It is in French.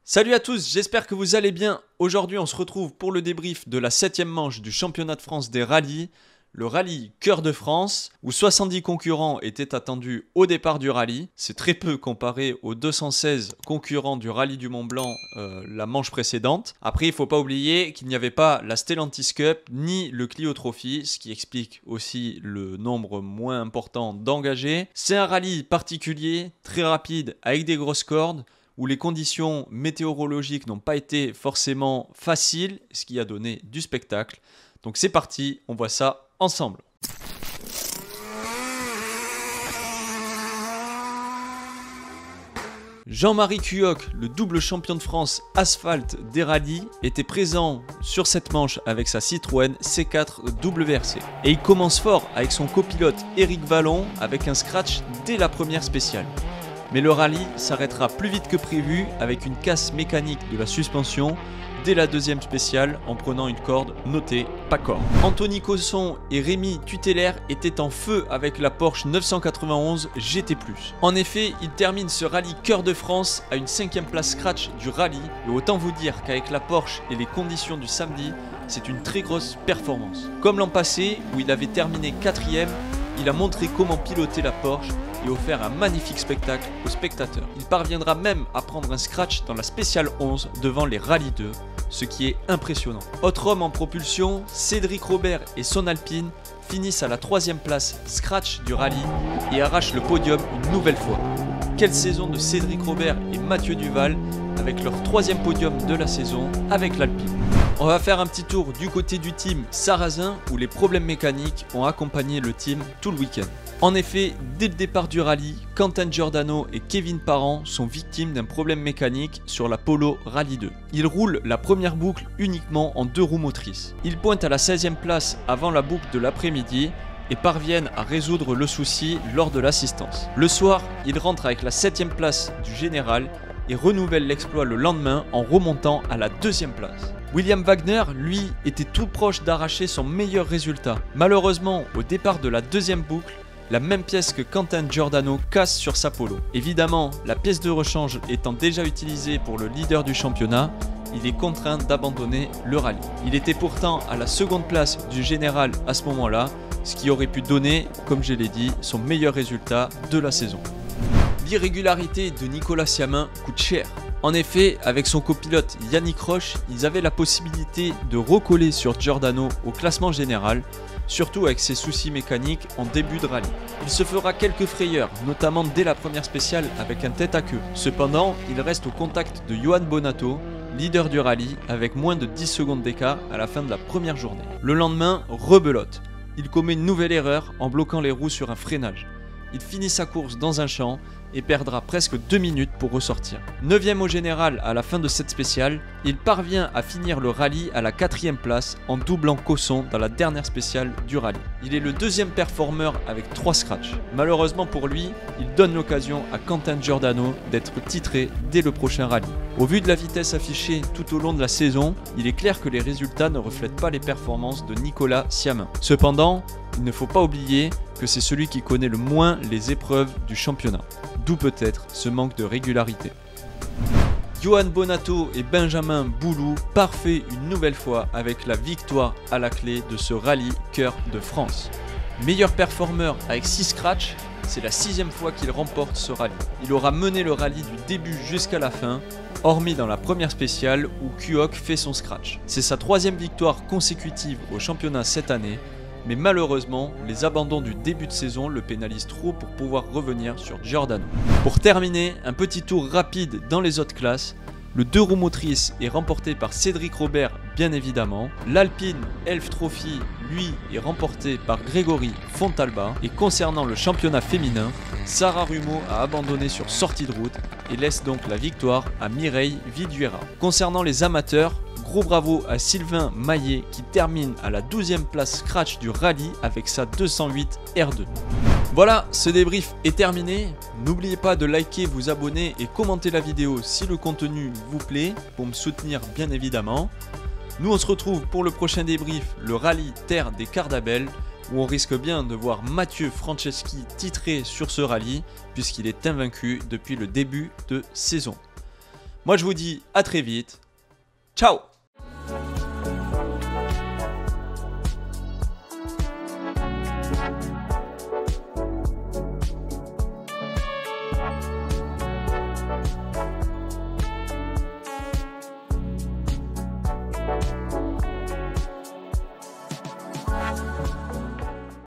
Salut à tous, j'espère que vous allez bien. Aujourd'hui, on se retrouve pour le débrief de la 7e manche du championnat de France des rallyes, le rallye Cœur de France, où 70 concurrents étaient attendus au départ du rallye. C'est très peu comparé aux 216 concurrents du rallye du Mont Blanc la manche précédente. Après, il ne faut pas oublier qu'il n'y avait pas la Stellantis Cup ni le Clio Trophy, ce qui explique aussi le nombre moins important d'engagés. C'est un rallye particulier, très rapide, avec des grosses cordes, où les conditions météorologiques n'ont pas été forcément faciles, ce qui a donné du spectacle. Donc c'est parti, on voit ça ensemble. Jean-Marie Cuoc, le double champion de France asphalte des rallyes, était présent sur cette manche avec sa Citroën C4 WRC. Et il commence fort avec son copilote Éric Vallon avec un scratch dès la première spéciale. Mais le rallye s'arrêtera plus vite que prévu avec une casse mécanique de la suspension dès la deuxième spéciale en prenant une corde notée pas corde. Anthony Cosson et Rémi Tuteler étaient en feu avec la Porsche 991 GT+. En effet, ils terminent ce rallye Cœur de France à une 5e place scratch du rallye. Et autant vous dire qu'avec la Porsche et les conditions du samedi, c'est une très grosse performance. Comme l'an passé où il avait terminé 4e, il a montré comment piloter la Porsche et offert un magnifique spectacle aux spectateurs. Il parviendra même à prendre un scratch dans la spéciale 11 devant les Rallye 2, ce qui est impressionnant. Autre homme en propulsion, Cédric Robert et son Alpine finissent à la 3e place scratch du rallye et arrachent le podium une nouvelle fois. Quelle saison de Cédric Robert et Mathieu Duval avec leur 3e podium de la saison avec l'Alpine. On va faire un petit tour du côté du team Sarrazin où les problèmes mécaniques ont accompagné le team tout le week-end. En effet, dès le départ du rallye, Quentin Giordano et Kevin Parent sont victimes d'un problème mécanique sur la Polo Rallye 2. Ils roulent la première boucle uniquement en 2 roues motrices. Ils pointent à la 16e place avant la boucle de l'après-midi et parviennent à résoudre le souci lors de l'assistance. Le soir, ils rentrent avec la 7e place du général et renouvellent l'exploit le lendemain en remontant à la 2e place. William Wagner, lui, était tout proche d'arracher son meilleur résultat. Malheureusement, au départ de la 2e boucle, la même pièce que Quentin Giordano casse sur sa Polo. Évidemment, la pièce de rechange étant déjà utilisée pour le leader du championnat, il est contraint d'abandonner le rallye. Il était pourtant à la 2e place du général à ce moment-là, ce qui aurait pu donner, comme je l'ai dit, son meilleur résultat de la saison. L'irrégularité de Nicolas Siamin coûte cher. En effet, avec son copilote Yannick Roche, ils avaient la possibilité de recoller sur Giordano au classement général, surtout avec ses soucis mécaniques en début de rallye. Il se fera quelques frayeurs, notamment dès la première spéciale avec un tête à queue. Cependant, il reste au contact de Johan Bonato, leader du rallye, avec moins de 10 secondes d'écart à la fin de la première journée. Le lendemain, rebelote. Il commet une nouvelle erreur en bloquant les roues sur un freinage. Il finit sa course dans un champ et perdra presque 2 minutes pour ressortir. 9e au général à la fin de cette spéciale, il parvient à finir le rallye à la 4e place en doublant Cosson dans la dernière spéciale du rallye. Il est le 2e performeur avec 3 scratchs. Malheureusement pour lui, il donne l'occasion à Quentin Giordano d'être titré dès le prochain rallye. Au vu de la vitesse affichée tout au long de la saison, il est clair que les résultats ne reflètent pas les performances de Nicolas Siamin. Cependant, il ne faut pas oublier que c'est celui qui connaît le moins les épreuves du championnat. D'où peut-être ce manque de régularité. Johan Bonato et Benjamin Boulou parfait une nouvelle fois avec la victoire à la clé de ce rallye Cœur de France. Meilleur performeur avec 6 scratchs, c'est la 6e fois qu'il remporte ce rallye. Il aura mené le rallye du début jusqu'à la fin, hormis dans la première spéciale où Cuoc fait son scratch. C'est sa 3e victoire consécutive au championnat cette année, mais malheureusement, les abandons du début de saison le pénalisent trop pour pouvoir revenir sur Giordano. Pour terminer, un petit tour rapide dans les autres classes. Le 2 roues motrices est remporté par Cédric Robert bien évidemment. L'Alpine Elf Trophy, lui, est remporté par Grégory Fontalba. Et concernant le championnat féminin, Sarah Rumeau a abandonné sur sortie de route et laisse donc la victoire à Mireille Viduera. Concernant les amateurs, gros bravo à Sylvain Maillet qui termine à la 12e place scratch du rallye avec sa 208 R2. Voilà, ce débrief est terminé. N'oubliez pas de liker, vous abonner et commenter la vidéo si le contenu vous plaît pour me soutenir bien évidemment. Nous on se retrouve pour le prochain débrief, le rallye Terre des Cardabelles, où on risque bien de voir Mathieu Franceschi titré sur ce rallye puisqu'il est invaincu depuis le début de saison. Moi je vous dis à très vite. Ciao!